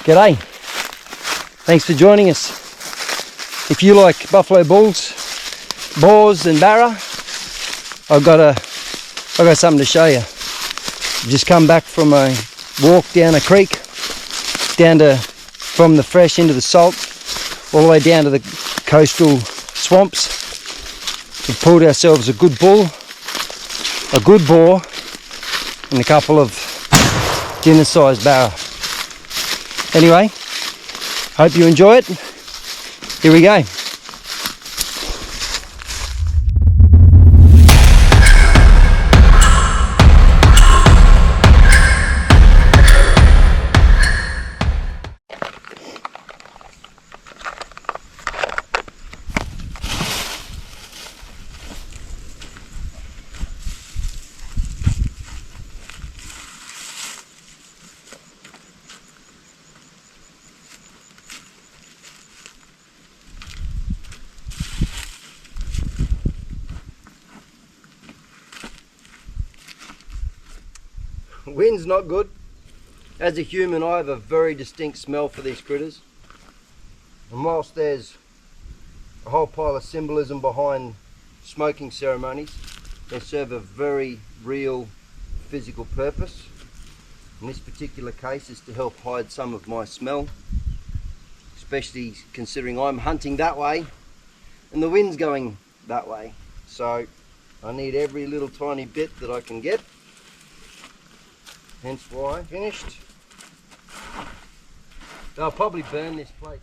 G'day. Thanks for joining us. If you like buffalo bulls, boars and barra, I've got something to show you. I've just come back from a walk down a creek, from the fresh into the salt, all the way down to the coastal swamps. We've pulled ourselves a good bull, a good boar, and a couple of dinner-sized barra. Anyway, hope you enjoy it. Here we go. Wind's not good. As a human, I have a very distinct smell for these critters. And whilst there's a whole pile of symbolism behind smoking ceremonies, they serve a very real physical purpose. In this particular case is to help hide some of my smell, especially considering I'm hunting that way and the wind's going that way. So I need every little tiny bit that I can get. Hence why I finished. They'll probably burn this place.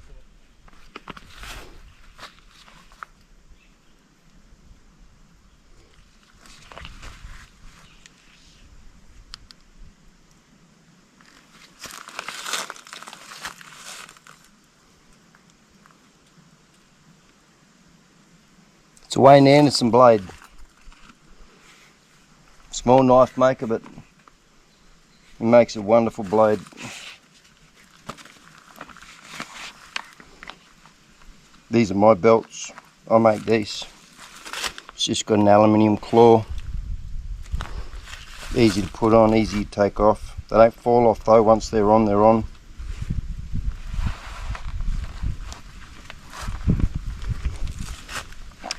It's a Wayne Anderson blade. Small knife maker, but it makes a wonderful blade. These are my belts. I make these. It's just got an aluminium claw. Easy to put on, easy to take off. They don't fall off though. Once they're on, they're on.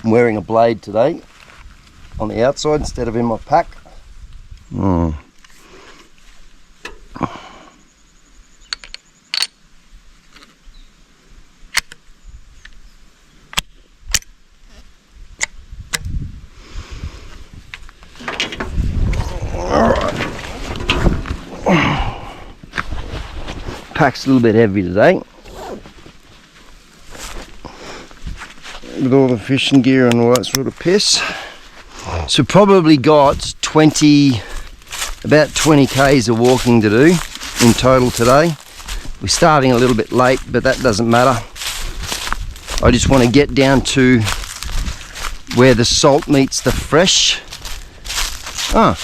I'm wearing a blade today on the outside instead of in my pack. Pack's a little bit heavy today with all the fishing gear and all that sort of piss. So probably got about 20 k's of walking to do in total today. We're starting a little bit late, but that doesn't matter. I just want to get down to where the salt meets the fresh. I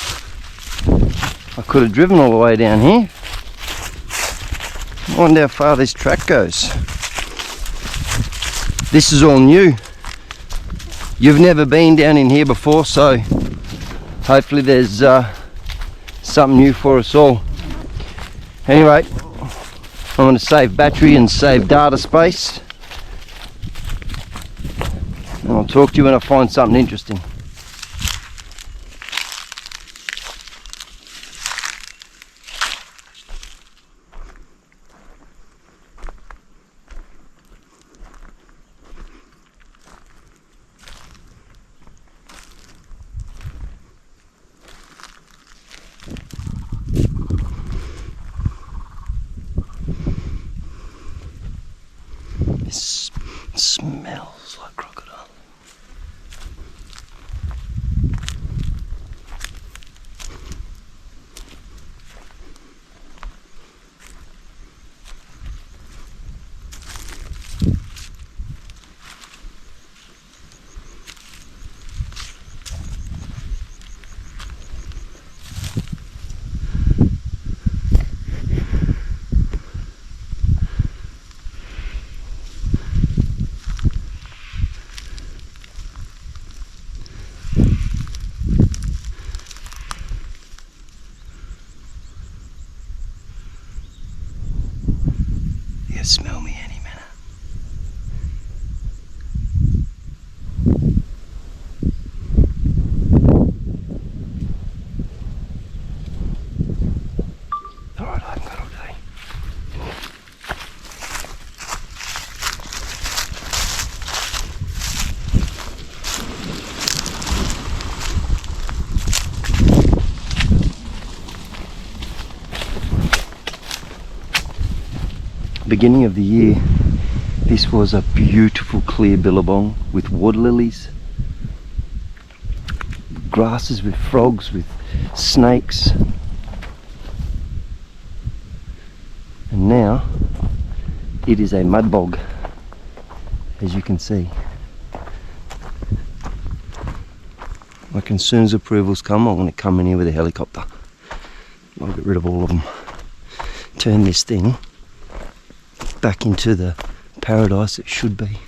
could have driven all the way down here. I wonder how far this track goes. This is all new. You've never been down in here before, so hopefully there's something new for us all. Anyway, I'm going to save battery and save data space. And I'll talk to you when I find something interesting. This smells like crocodile. gonna smell me any minute. Alright, I haven't got all day. Beginning of the year, this was a beautiful clear billabong with water lilies, grasses with frogs, with snakes, and now it is a mud bog, as you can see. Like, as soon as approvals come, I'm going to come in here with a helicopter. I'll get rid of all of them, turn this thing back into the paradise it should be.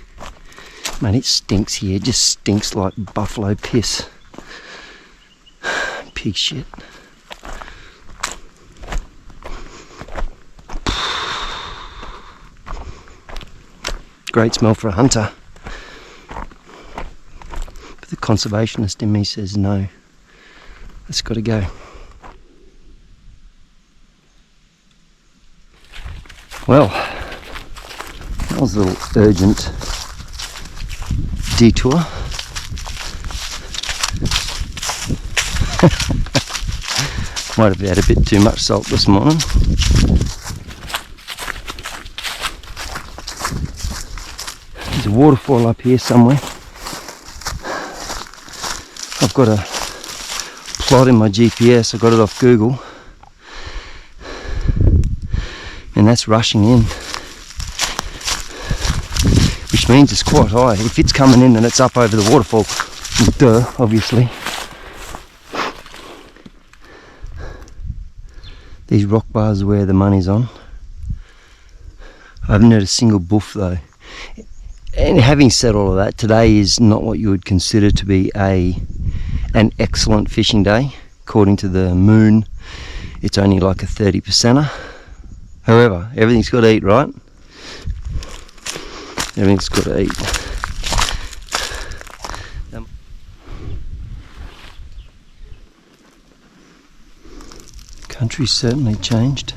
Man, it stinks here. It just stinks like buffalo piss. Pig shit. Great smell for a hunter. But the conservationist in me says no. It's got to go. Well, that was a little urgent detour. Might have had a bit too much salt this morning. There's a waterfall up here somewhere. I've got a plot in my GPS, I got it off Google, and that's rushing in, which means it's quite high. If it's coming in and it's up over the waterfall, duh, obviously. These rock bars are where the money's on. I haven't had a single buff though. And having said all of that, today is not what you would consider to be an excellent fishing day. According to the moon, it's only like a 30%er. However, everything's got to eat, right? Everything's got to eat. Country's certainly changed.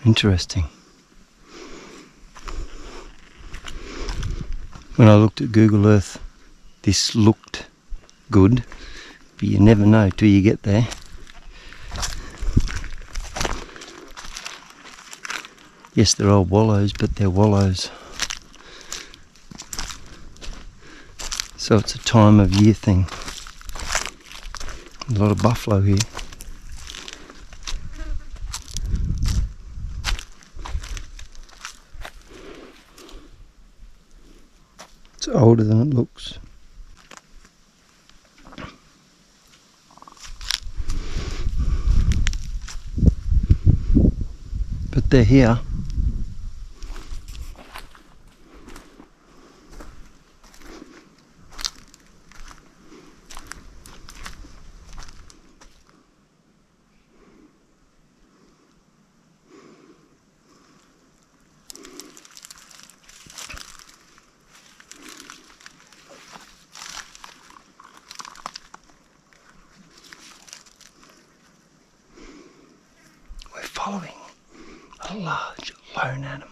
Interesting. When I looked at Google Earth, this looked good, but you never know till you get there. Yes, they're old wallows, but they're wallows. So it's a time of year thing. A lot of buffalo here. It's older than it looks. But they're here. Following a large lone animal.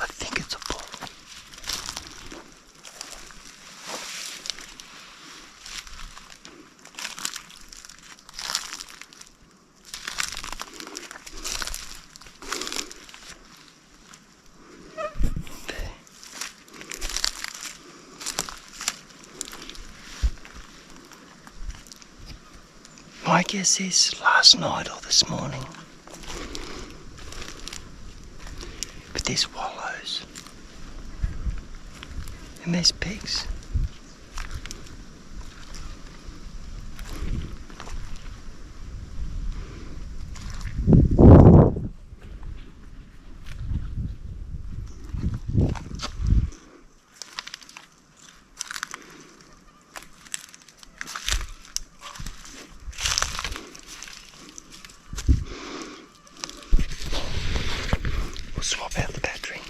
I think it's a bull. My guess is last night or this morning. But there's wallows. And there's pigs. Swap out the battery.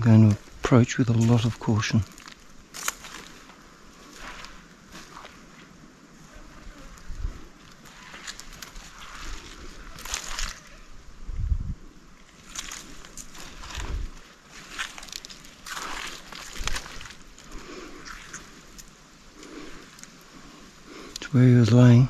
going to approach with a lot of caution. It's where he was laying.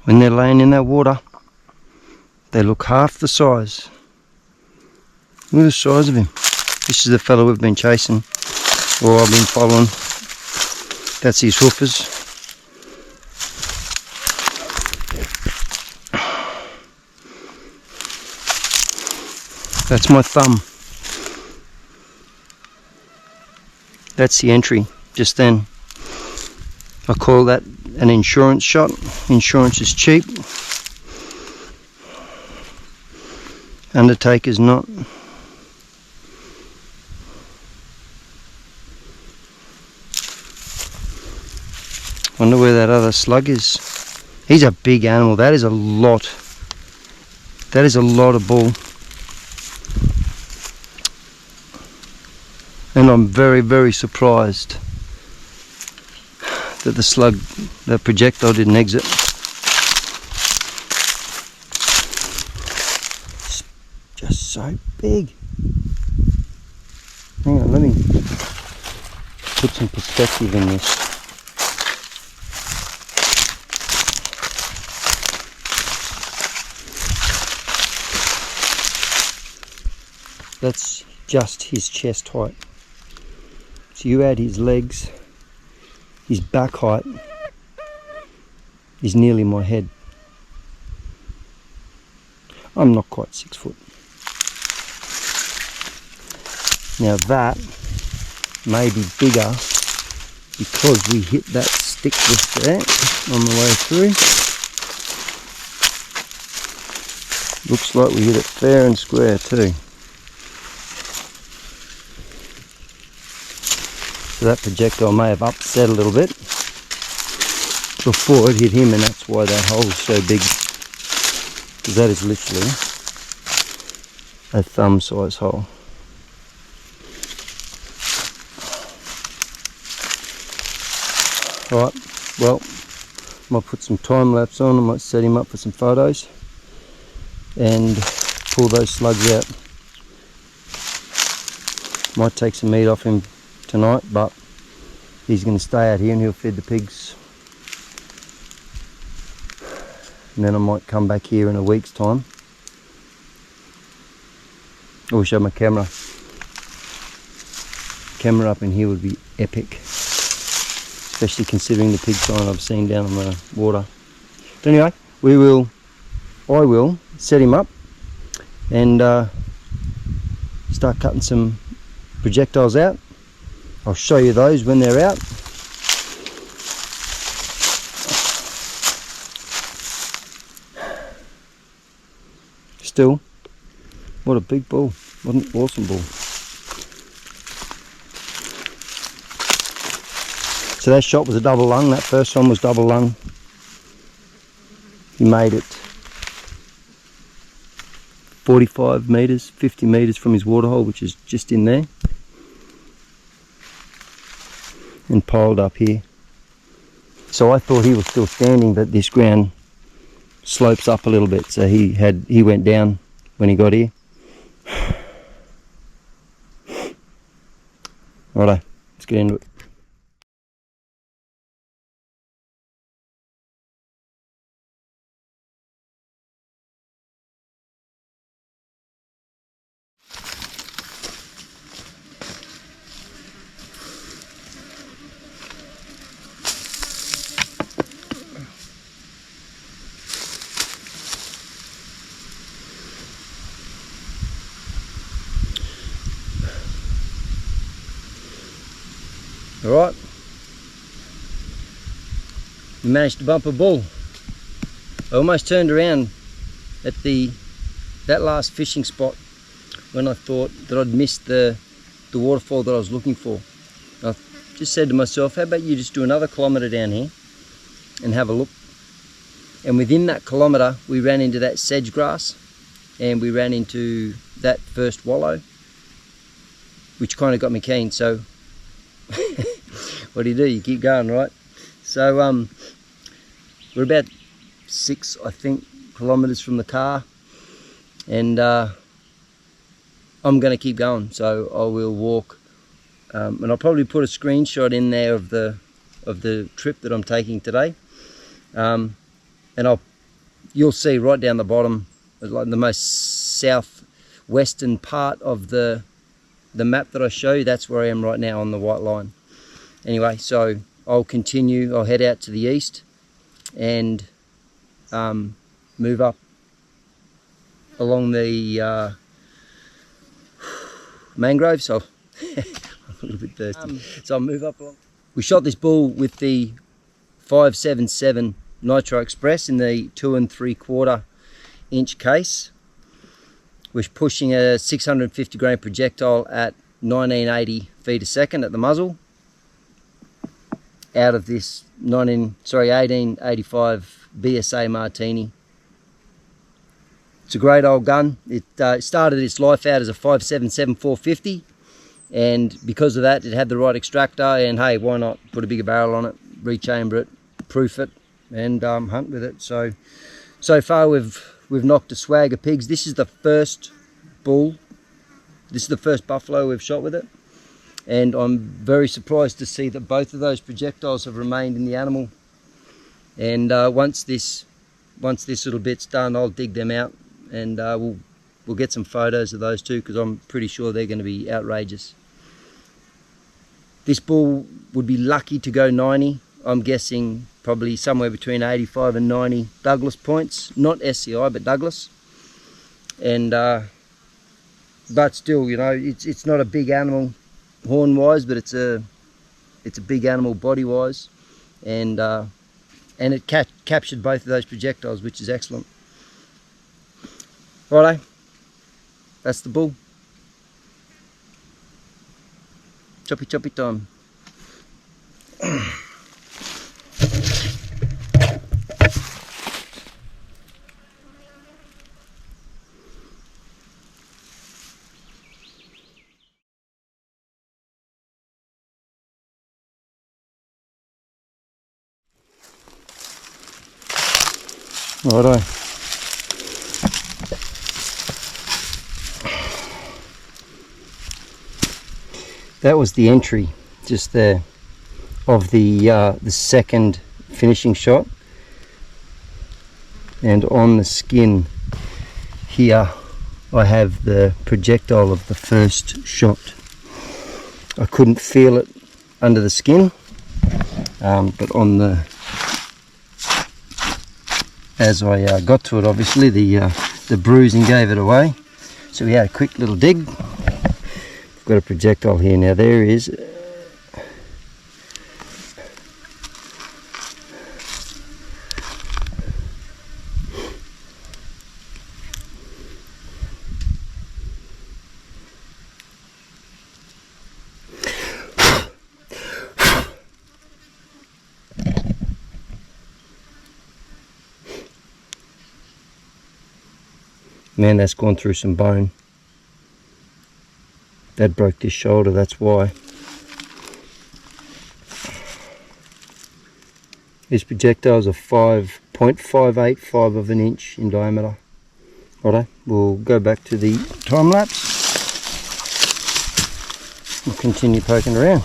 When they're laying in that water, they look half the size. Look at the size of him. This is the fellow we've been chasing, or I've been following. That's his hoofers. That's my thumb. That's the entry just then. I call that an insurance shot. Insurance is cheap. Undertaker's not. Wonder where that other slug is. He's a big animal. That is a lot. That is a lot of bull. And I'm very, very surprised that the slug, the projectile didn't exit. It's just so big. Hang on, let me put some perspective in this. That's just his chest height. So you add his legs, his back height is nearly my head. I'm not quite 6 foot. Now that may be bigger because we hit that stick just there on the way through. Looks like we hit it fair and square too. So that projectile may have upset a little bit before it hit him, and that's why that hole is so big. Because that is literally a thumb size hole. Alright, well, I might put some time lapse on, I might set him up for some photos and pull those slugs out. Might take some meat off him tonight, but he's going to stay out here and he'll feed the pigs. And then I might come back here in a week's time. I wish I had my camera up in here would be epic, especially considering the pig sign I've seen down on the water. But anyway, I will set him up and start cutting some projectiles out. I'll show you those when they're out. Still, what a big bull, what an awesome bull. So that shot was a double lung, that first one was double lung. He made it 45 metres, 50 metres from his waterhole, which is just in there, and piled up here. So I thought he was still standing, but this ground slopes up a little bit, so he went down when he got here. Righto, let's get into it. Alright, we managed to bump a bull. I almost turned around at that last fishing spot when I thought that I'd missed the waterfall that I was looking for. I just said to myself, how about you just do another kilometre down here and have a look. And within that kilometre we ran into that sedge grass and we ran into that first wallow, which kind of got me keen. So what do? You keep going, right? So we're about 6, I think, kilometres from the car, and I'm going to keep going. So I will walk, and I'll probably put a screenshot in there of the trip that I'm taking today, and you'll see right down the bottom, like the most southwestern part of the map that I show you. That's where I am right now on the white line. Anyway, so I'll head out to the east and move up along the mangroves. So I'm a little bit thirsty. So I'll move up along. We shot this bull with the 577 Nitro Express in the 2 3/4 inch case. We're pushing a 650 grain projectile at 1980 feet a second at the muzzle, out of this 1885 BSA Martini. It's a great old gun. It started its life out as a 577 450, and because of that it had the right extractor, and hey, why not put a bigger barrel on it, rechamber it, proof it, and hunt with it. So far we've knocked a swag of pigs. This is the first bull, this is the first buffalo we've shot with it, and I'm very surprised to see that both of those projectiles have remained in the animal. And once this little bit's done, I'll dig them out, and we'll get some photos of those too, because I'm pretty sure they're going to be outrageous. This bull would be lucky to go 90. I'm guessing probably somewhere between 85 and 90 Douglas points, not SCI but Douglas. And but still, you know, it's not a big animal horn wise, but it's a big animal body wise, and it captured both of those projectiles, which is excellent. Righto, that's the bull. Choppy time. Righto. That was the entry just there of the second finishing shot, and on the skin here I have the projectile of the first shot. I couldn't feel it under the skin, but on the, as I got to it, obviously the bruising gave it away, so we had a quick little dig. We've got a projectile here now. There is man, that's gone through some bone. That broke this shoulder, that's why. These projectiles are 5.585 of an inch in diameter. Righto, we'll go back to the time lapse. We'll continue poking around.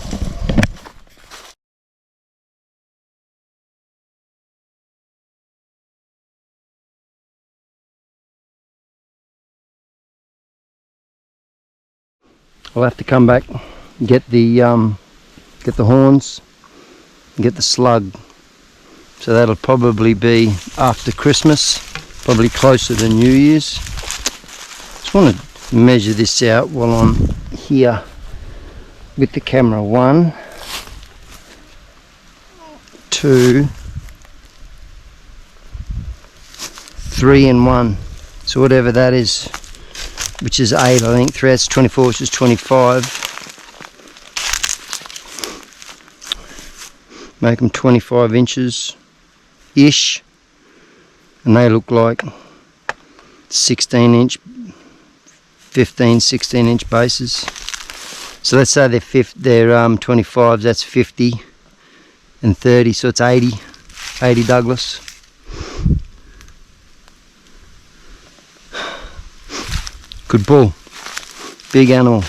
I'll have to come back, get the horns, and get the slug. So that'll probably be after Christmas, probably closer to New Year's. Just want to measure this out while I'm here with the camera. 1, 2, 3 and 1. So whatever that is, which is 8, I think. 3, that's 24, which is 25. Make them 25 inches ish, and they look like 16 inch, 15, 16 inch bases. So let's say they're 25s, that's 50 and 30, so it's 80 Douglas. Good bull, big animal.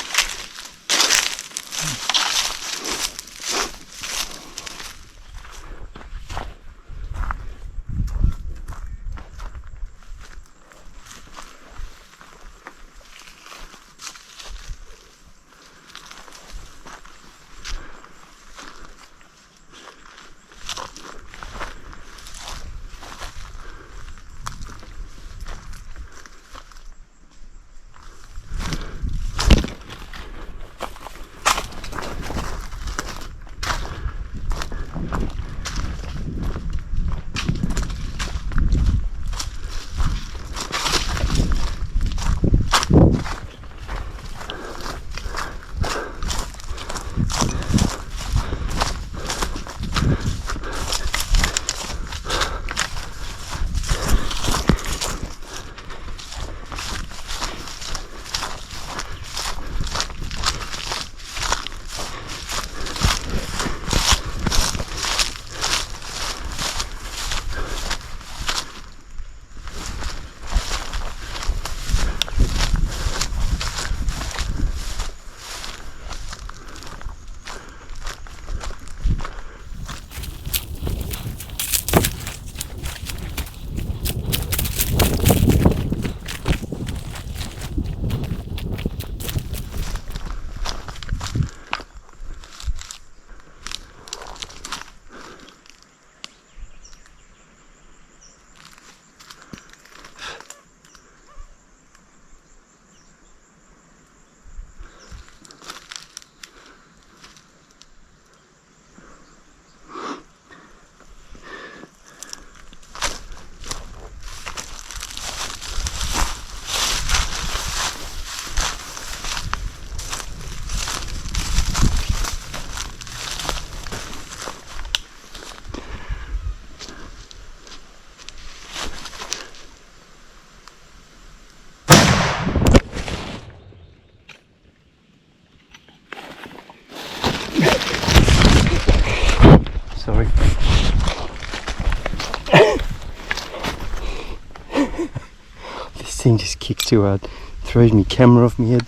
thing just kicks too hard. Throws me camera off my head.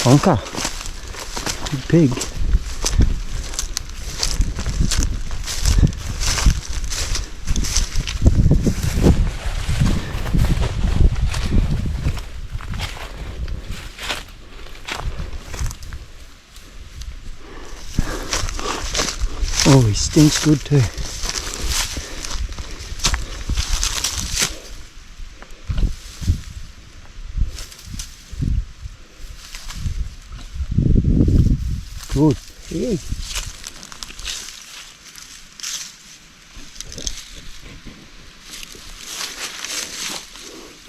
Honker. Big pig. Oh, he stinks good too. Good pig.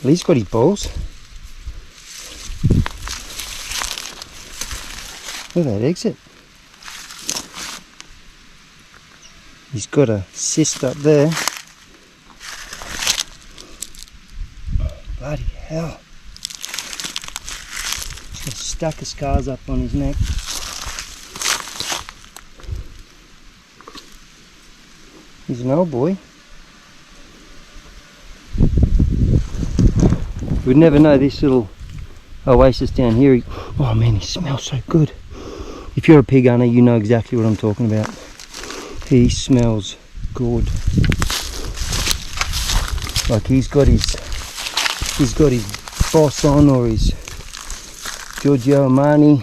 Well, he's got his balls. Look at that exit. He's got a cyst up there. Bloody hell. He's got a stack of scars up on his neck. He's an old boy. We'd never know this little oasis down here. Oh man, he smells so good. If you're a pig hunter, you know exactly what I'm talking about. He smells good. Like he's got his boss on, or his Giorgio Armani,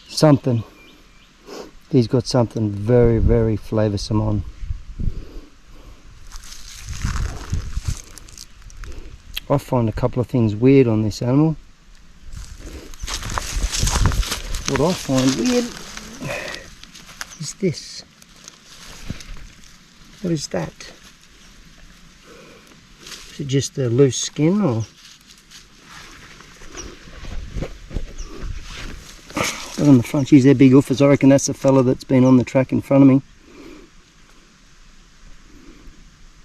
something. He's got something very, very flavoursome on. I find a couple of things weird on this animal. What I find weird is this. What is that? Is it just a loose skin, or? But on the front, geez, they're big woofers. I reckon that's the fella that's been on the track in front of me.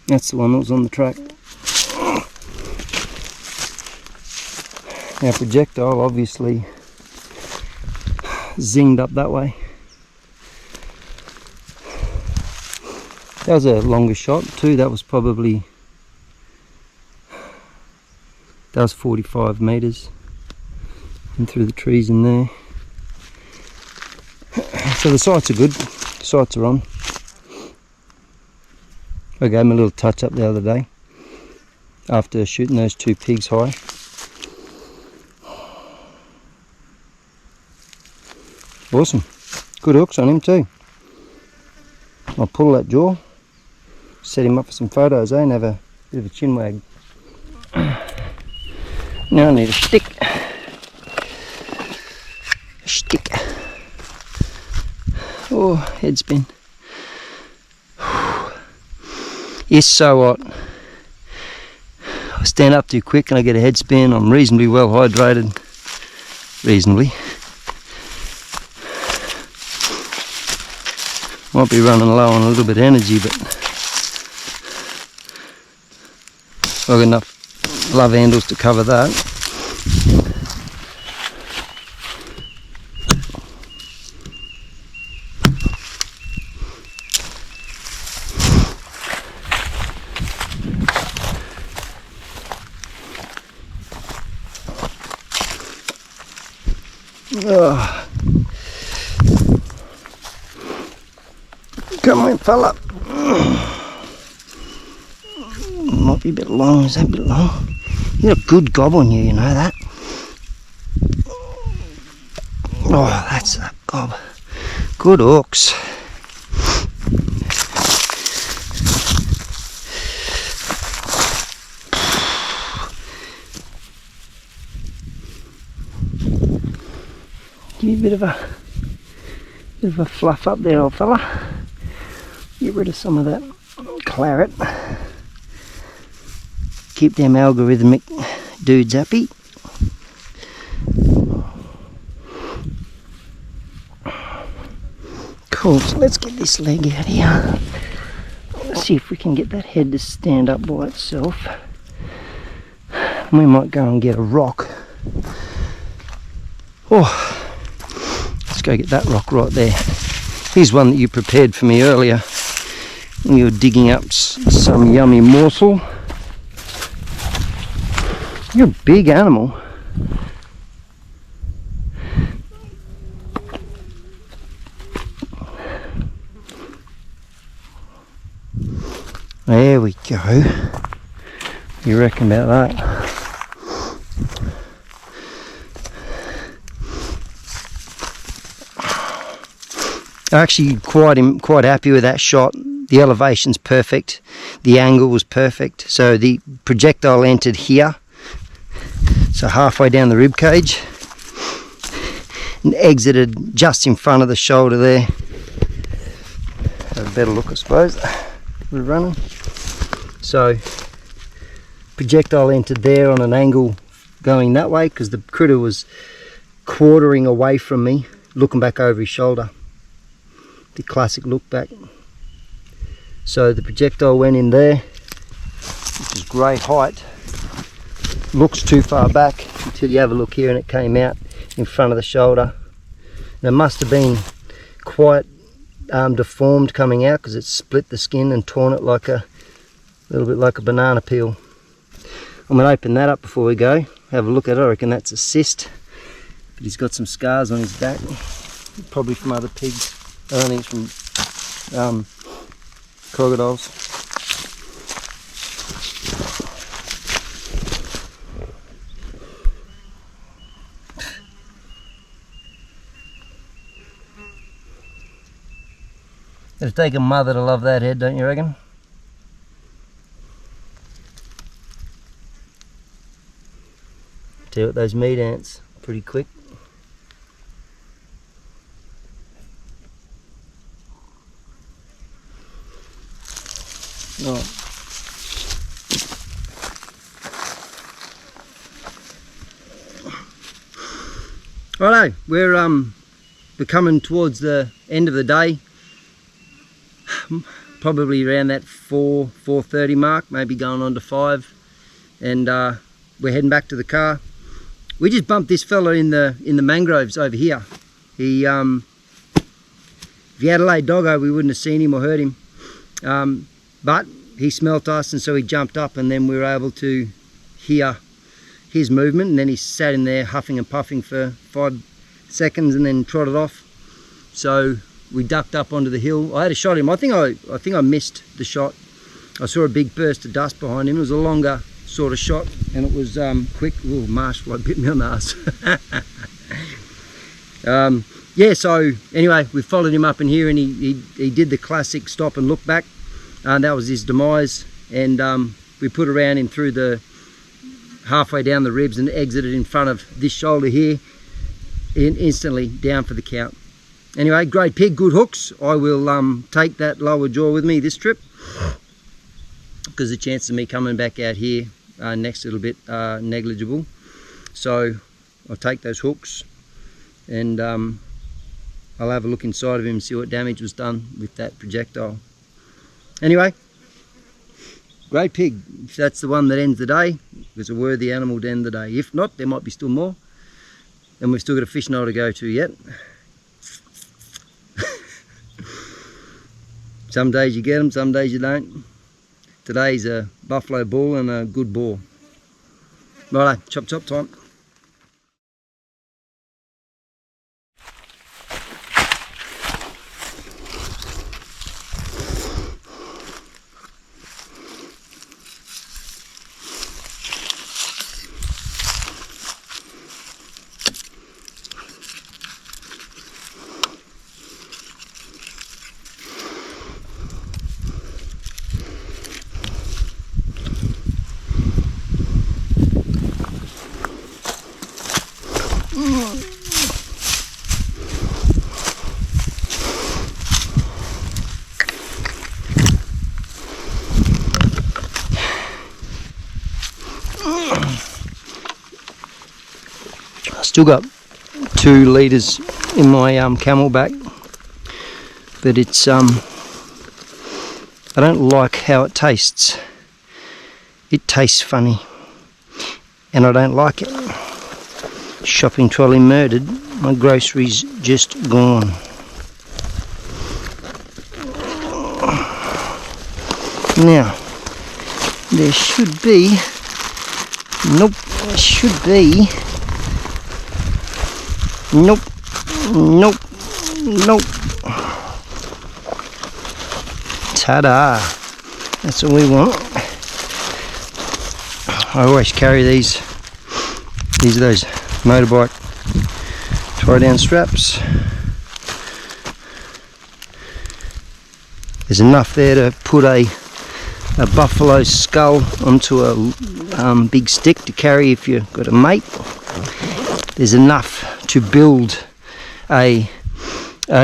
That's the one that was on the track. Our projectile obviously zinged up that way. That was a longer shot too. That was 45 metres and through the trees in there. So the sights are good. The sights are on. I gave him a little touch up the other day after shooting those two pigs high. Awesome. Good hooks on him too. I'll pull that jaw, set him up for some photos, and have a bit of a chin wag. Now I need a stick. A stick. Oh, head spin. It's so hot. I stand up too quick and I get a head spin. I'm reasonably well hydrated. Reasonably. Might be running low on a little bit of energy, but I've got enough love handles to cover that. Oh. Come on, fella. Might be a bit long. Is that a bit long? You got a good gob on you, you know that. Oh, that's a gob. Good hooks. Give you a bit of a fluff up there, old fella. Get rid of some of that claret. Keep them algorithmic dudes happy. Cool, so let's get this leg out here. Let's see if we can get that head to stand up by itself. We might go and get a rock. Oh, let's go get that rock right there. Here's one that you prepared for me earlier when you were digging up some yummy morsel. You're a big animal. There we go. What do you reckon about that? I'm actually quite happy with that shot. The elevation's perfect. The angle was perfect. So the projectile entered here, so halfway down the rib cage, and exited just in front of the shoulder there. Have a better look, I suppose. We're running. So projectile entered there on an angle going that way because the critter was quartering away from me, looking back over his shoulder. The classic look back. So the projectile went in there, which is great height. Looks too far back until you have a look here, and it came out in front of the shoulder. And it must have been quite deformed coming out because it split the skin and torn it like a little bit like a banana peel. I'm going to open that up before we go. Have a look at it. I reckon that's a cyst, but he's got some scars on his back, probably from other pigs. I don't think it's from crocodiles. It'll take a mother to love that head, don't you reckon? Tell you what, those meat ants pretty quick. Right. Righto, we're coming towards the end of the day. Probably around that 4:30 mark, maybe going on to 5, and we're heading back to the car. We just bumped this fella in the mangroves over here. He if he had a laid doggo, we wouldn't have seen him or heard him. But he smelt us, and so he jumped up, and then we were able to hear his movement, and then he sat in there huffing and puffing for 5 seconds and then trotted off. So we ducked up onto the hill. I had a shot at him. I think I missed the shot. I saw a big burst of dust behind him. It was a longer sort of shot, and it was quick. Ooh, marshmallow bit me on the ass. Yeah, so anyway, we followed him up in here, and he did the classic stop and look back. That was his demise, and we put around him through the halfway down the ribs and exited in front of this shoulder here, and instantly down for the count. Anyway, great pig, good hooks. I will take that lower jaw with me this trip, because the chances of me coming back out here next little bit are negligible. So I'll take those hooks, and I'll have a look inside of him and see what damage was done with that projectile. Anyway, great pig. If that's the one that ends the day, it's a worthy animal to end the day. If not, there might be still more, and we've still got a fish knoll to go to yet. Some days you get them, some days you don't. Today's a buffalo bull and a good boar. Righto, chop chop time. Still got 2 litres in my camelback, but it's I don't like how it tastes. It tastes funny. and I don't like it. Shopping trolley murdered, my groceries just gone. Now, there should be, nope, there should be, nope, nope, nope. Ta-da! That's all we want. I always carry these. These are those motorbike tie-down straps. There's enough there to put a buffalo skull onto a big stick to carry if you've got a mate. There's enough to build a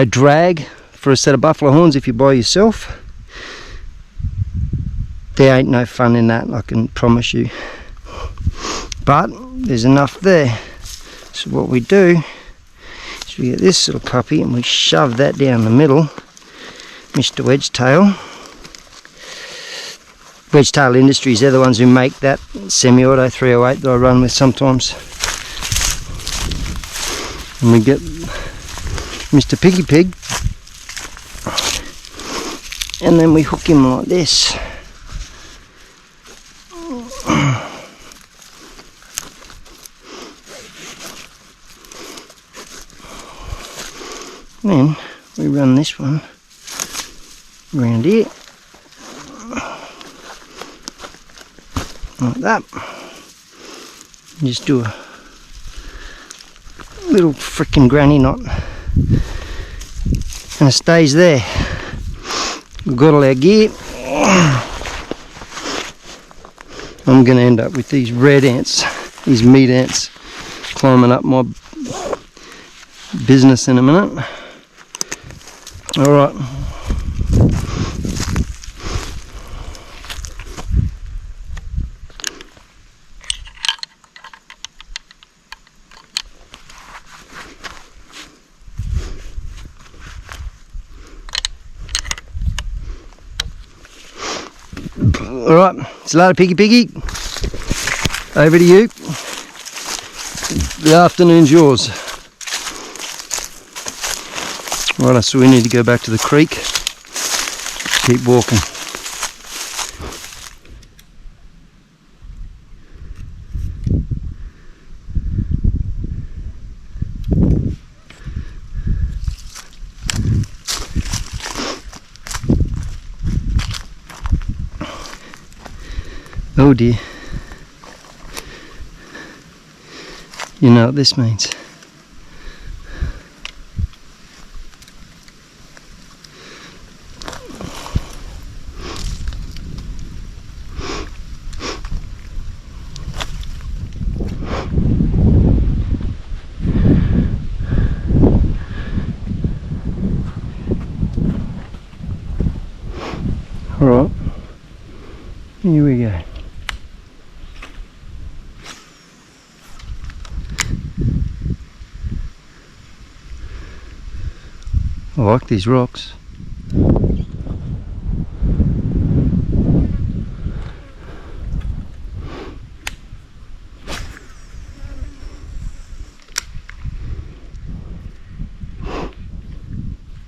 drag for a set of buffalo horns if you're by yourself. There ain't no fun in that, I can promise you. But there's enough there. So what we do is we get this little puppy and we shove that down the middle. Mr. Wedgetail. Wedgetail Industries, they're the ones who make that semi-auto 308 that I run with sometimes. And we get Mr. Piggy Pig. And then we hook him like this. Then we run this one around here, like that. Just do a little frickin' granny knot, and it stays there. We've got all our gear. I'm going to end up with these red ants, these meat ants, climbing up my business in a minute. Alright. Alright, it's a lot of piggy. Over to you. The afternoon's yours. Right, so we need to go back to the creek. Keep walking. Oh dear. You know what this means. Alright, here we go. I like these rocks.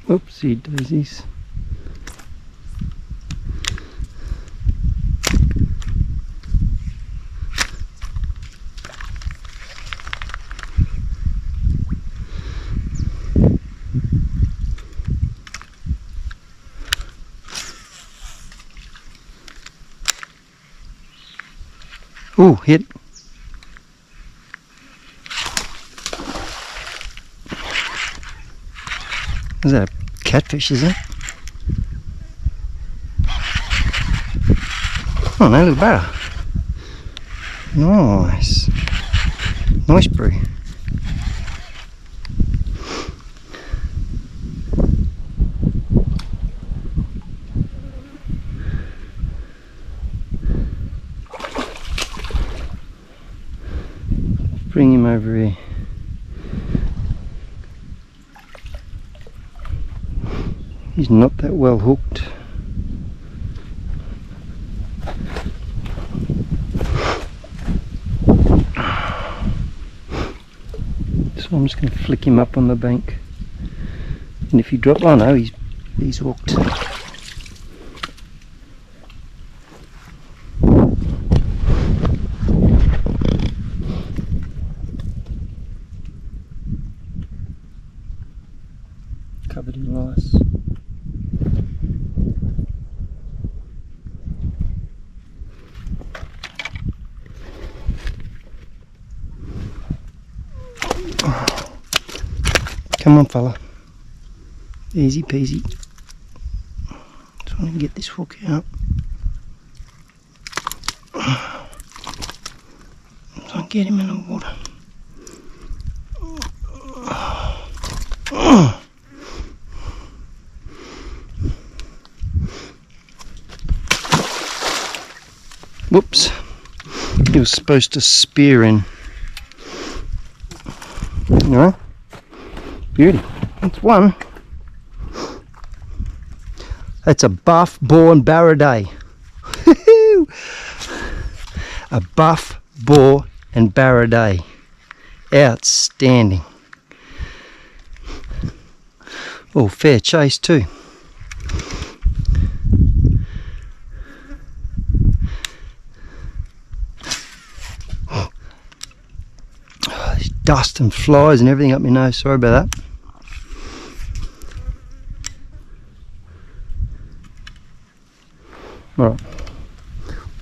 Oopsie daisies. Ooh, hit. Is that a catfish, is it? Oh no, little barra. Nice. Nice brew. Bring him over here. He's not that well hooked. So I'm just going to flick him up on the bank. And if he drops, oh no, he's hooked. Covered in rice. Come on, fella. Easy peasy. Trying to get this hook out. Try and get him in the water. Whoops. He was supposed to spear in. Alright. Beauty. That's one. That's a buff, boar and barra day. A buff, boar and barra day. Outstanding. Oh, fair chase too. Oh, there's dust and flies and everything up my nose. Sorry about that. Alright,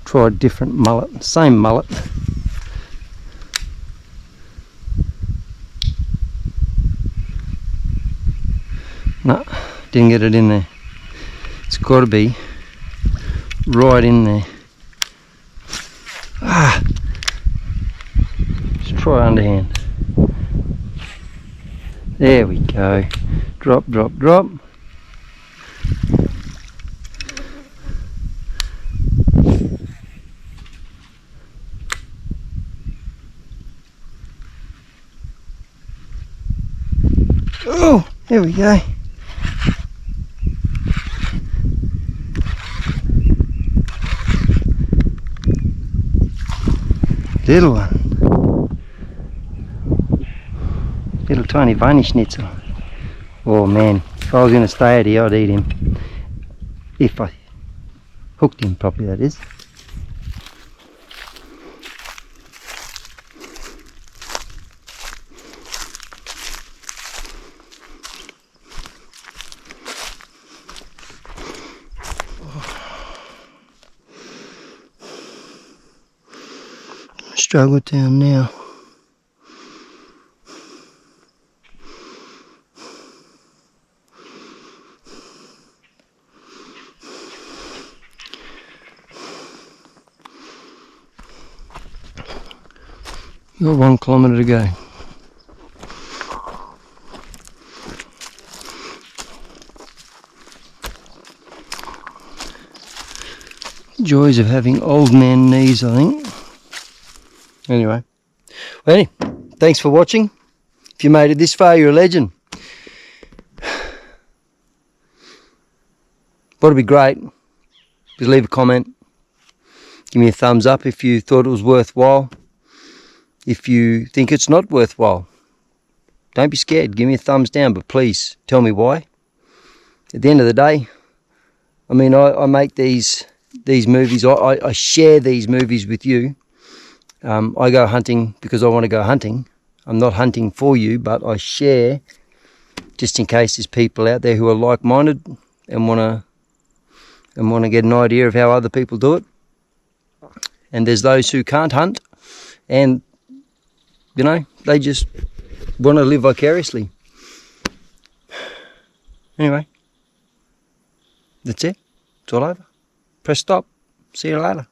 try a different mullet, same mullet. No, didn't get it in there. It's got to be right in there. Ah, let's try underhand. There we go. Drop, drop, drop. Oh, there we go. Little one. Little tiny veiny schnitzel. Oh man, if I was going to stay out here, I'd eat him. If I hooked him properly, that is. Struggle down now. You got 1 kilometre to go. Joys of having old man knees, I think. Anyway, thanks for watching. If you made it this far, you're a legend. What'd be great is leave a comment, give me a thumbs up if you thought it was worthwhile. If you think it's not worthwhile, don't be scared, give me a thumbs down, but please tell me why. At the end of the day, I mean, I make these movies, I share these movies with you. I go hunting because I want to go hunting. I'm not hunting for you, but I share just in case there's people out there who are like-minded and want to get an idea of how other people do it. And there's those who can't hunt and, you know, they just want to live vicariously. Anyway, that's it. It's all over. Press stop. See you later.